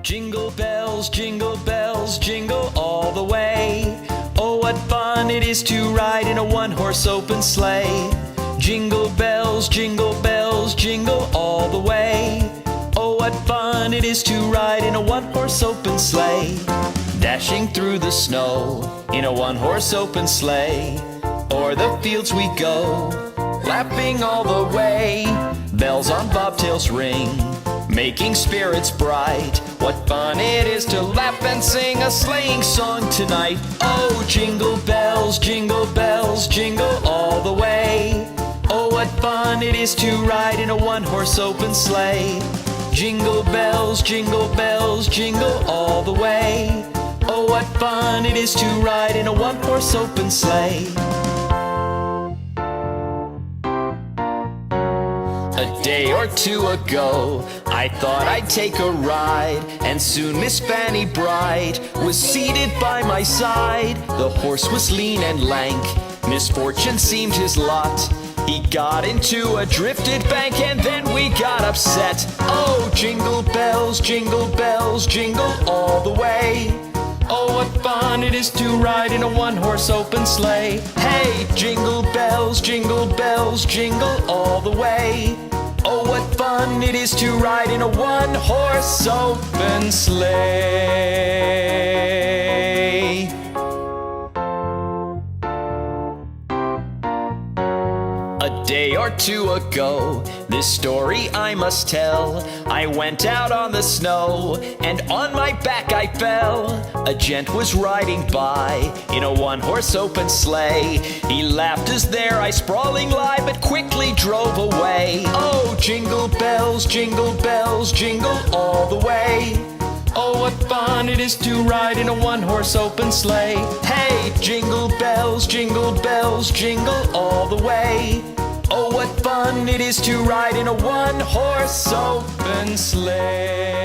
Jingle bells, jingle all the way. Oh, what fun it is to ride in a one-horse open sleigh. Jingle bells, jingle all the way. Oh, what fun it is to ride in a one-horse open sleigh. Dashing through the snow in a one-horse open sleigh. O'er the fields we go, laughing all the way. Bells on bobtails ring, making spirits bright. What fun it is to laugh and sing a sleighing song tonight. Oh, jingle bells, jingle all the way. Oh, what fun it is to ride in a one-horse open sleigh. Jingle bells, jingle all the way. Oh, what fun it is to ride in a one-horse open sleigh. A day or two ago, I thought I'd take a ride, and soon Miss Fanny Bright was seated by my side. The horse was lean and lank, misfortune seemed his lot. He got into a drifted bank and then we got upset. Oh, jingle bells, jingle all the way. Oh, what fun it is to ride in a one-horse open sleigh. Hey, jingle bells, jingle all the way. Oh, what fun it is to ride in a one-horse open sleigh. A day or two ago, this story I must tell. I went out on the snow, and on my back I fell. A gent was riding by in a one-horse open sleigh. He laughed as there I sprawling lie, but quickly drove away. Oh, jingle bells, jingle all the way. Oh, what fun it is to ride in a one-horse open sleigh. Hey, jingle bells, jingle all the way. Oh, what fun it is to ride in a one-horse open sleigh.